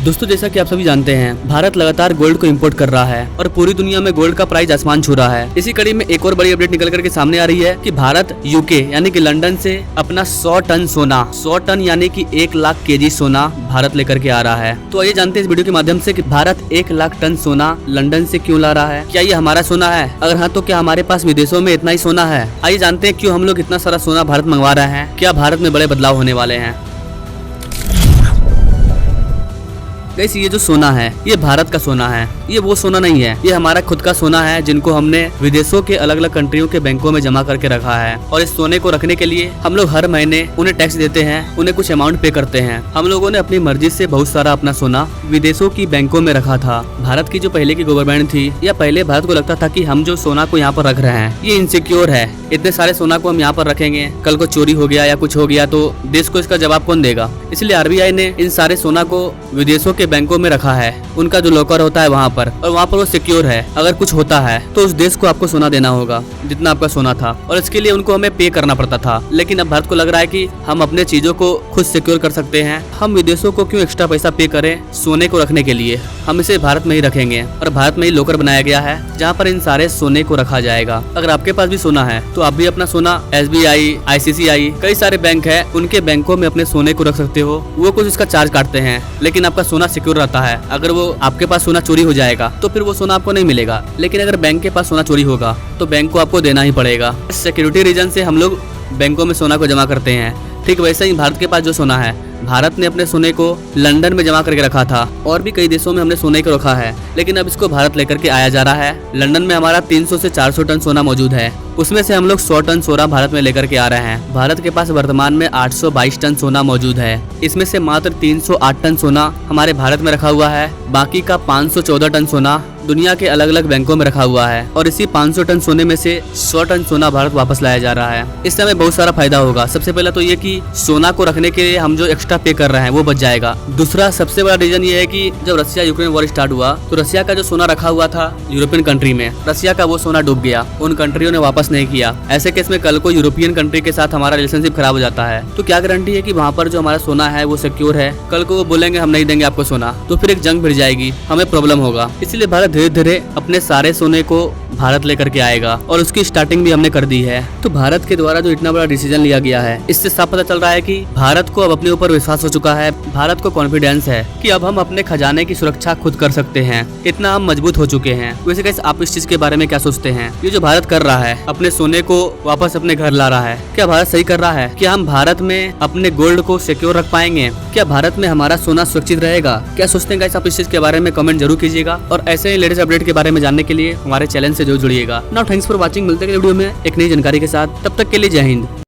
दोस्तों जैसा कि आप सभी जानते हैं, भारत लगातार गोल्ड को इंपोर्ट कर रहा है और पूरी दुनिया में गोल्ड का प्राइस आसमान छू रहा है। इसी कड़ी में एक और बड़ी अपडेट निकल करके सामने आ रही है कि भारत यूके यानी कि लंदन से अपना 100 टन सोना, 100 टन यानी कि 1 लाख केजी सोना भारत लेकर के आ रहा है। तो आइए जानते हैं इस वीडियो के माध्यम से कि भारत 1 लाख टन सोना लंदन से क्यों ला रहा है। क्या ये हमारा सोना है? अगर हाँ तो क्या हमारे पास विदेशों में इतना ही सोना है? आइए जानते हैं क्यों हम लोग इतना सारा सोना भारत मंगवा रहे हैं। क्या भारत में बड़े बदलाव होने वाले हैं? गाइस, ये जो सोना है ये भारत का सोना है, ये वो सोना नहीं है। ये हमारा खुद का सोना है जिनको हमने विदेशों के अलग अलग कंट्रियों के बैंकों में जमा करके रखा है। और इस सोने को रखने के लिए हम लोग हर महीने उन्हें टैक्स देते हैं, उन्हें कुछ अमाउंट पे करते हैं। हम लोगों ने अपनी मर्जी से बहुत सारा अपना सोना विदेशों की बैंकों में रखा था। भारत की जो पहले की गवर्नमेंट थी या पहले भारत को लगता था कि हम जो सोना को यहाँ पर रख रहे हैं ये इनसिक्योर है, इतने सारे सोना को हम यहाँ पर रखेंगे, कल को चोरी हो गया या कुछ हो गया तो देश को इसका जवाब कौन देगा। इसलिए आरबीआई ने इन सारे सोना को विदेशों के बैंकों में रखा है, उनका जो लॉकर होता है वहाँ पर, और वहाँ पर वो सिक्योर है। अगर कुछ होता है तो उस देश को आपको सोना देना होगा जितना आपका सोना था, और इसके लिए उनको हमें पे करना पड़ता था। लेकिन अब भारत को लग रहा है कि हम अपने चीजों को खुद सिक्योर कर सकते हैं। हम विदेशों को क्यों एक्स्ट्रा पैसा पे करें सोने को रखने के लिए, हम इसे भारत में ही रखेंगे। और भारत में ही लॉकर बनाया गया है जहाँ पर इन सारे सोने को रखा जाएगा। अगर आपके पास भी सोना है तो आप भी अपना सोना SBI, ICICI कई सारे बैंक है उनके बैंकों में अपने सोने को रख सकते हो। वो कुछ इसका चार्ज काटते हैं लेकिन आपका सोना सिक्योर रहता है। अगर वो आपके पास सोना चोरी हो जाएगा तो फिर वो सोना आपको नहीं मिलेगा। लेकिन अगर बैंक के पास सोना चोरी होगा तो बैंक को आपको देना ही पड़ेगा। सिक्योरिटी रीजन से हम लोग बैंकों में सोना को जमा करते हैं। ठीक वैसे ही भारत के पास जो सोना है, भारत ने अपने सोने को लंदन में जमा करके रखा था और भी कई देशों में हमने सोने को रखा है, लेकिन अब इसको भारत लेकर के आया जा रहा है। लंदन में हमारा 300 से 400 टन सोना मौजूद है, उसमें से हम लोग 100 टन सोना भारत में लेकर के आ रहे हैं। भारत के पास वर्तमान में 822 टन सोना मौजूद है। इसमें से मात्र 308 टन सोना हमारे भारत में रखा हुआ है, बाकी का 514 टन सोना दुनिया के अलग अलग बैंकों में रखा हुआ है। और इसी 500 टन सोने में से 100 टन सोना भारत वापस लाया जा रहा है। इससे हमें बहुत सारा फायदा होगा। सबसे पहला तो ये कि सोना को रखने के लिए हम जो एक्स्ट्रा पे कर रहे हैं वो बच जाएगा। दूसरा सबसे बड़ा रीजन ये है कि जब रसिया यूक्रेन वॉर स्टार्ट हुआ तो रसिया का जो सोना रखा हुआ था यूरोपियन कंट्री में, रसिया का वो सोना डूब गया, उन कंट्रियों ने वापस नहीं किया। ऐसे केस में कल को यूरोपियन कंट्री के साथ हमारा रिलेशनशिप खराब हो जाता है तो क्या गारंटी है कि वहाँ पर जो हमारा सोना है वो सिक्योर है? कल को वो बोलेंगे हम नहीं देंगे आपको सोना, तो फिर एक जंग भिड़ जाएगी, हमें प्रॉब्लम होगा। इसलिए भारत धीरे धीरे अपने सारे सोने को भारत लेकर के आएगा और उसकी स्टार्टिंग भी हमने कर दी है। तो भारत के द्वारा जो इतना बड़ा डिसीजन लिया गया है, इससे साफ पता चल रहा है कि भारत को अब अपने ऊपर विश्वास हो चुका है। भारत को कॉन्फिडेंस है कि अब हम अपने खजाने की सुरक्षा खुद कर सकते हैं। इतना हम मजबूत हो चुके हैं। वैसे कैसे आप इस चीज के बारे में क्या सोचते हैं? ये जो भारत कर रहा है, अपने सोने को वापस अपने घर ला रहा है, क्या भारत सही कर रहा है? क्या हम भारत में अपने गोल्ड को सिक्योर रख पाएंगे? क्या भारत में हमारा सोना सुरक्षित रहेगा? क्या सोचते हैं गाइस आप इस चीज के बारे में कमेंट जरूर कीजिएगा। और ऐसे ही लेटेस्ट अपडेट के बारे में जानने के लिए हमारे चैनल से जरूर जुड़िएगा। Now thanks for watching. मिलते हैं वीडियो में एक नई जानकारी के साथ, तब तक के लिए जय हिंद।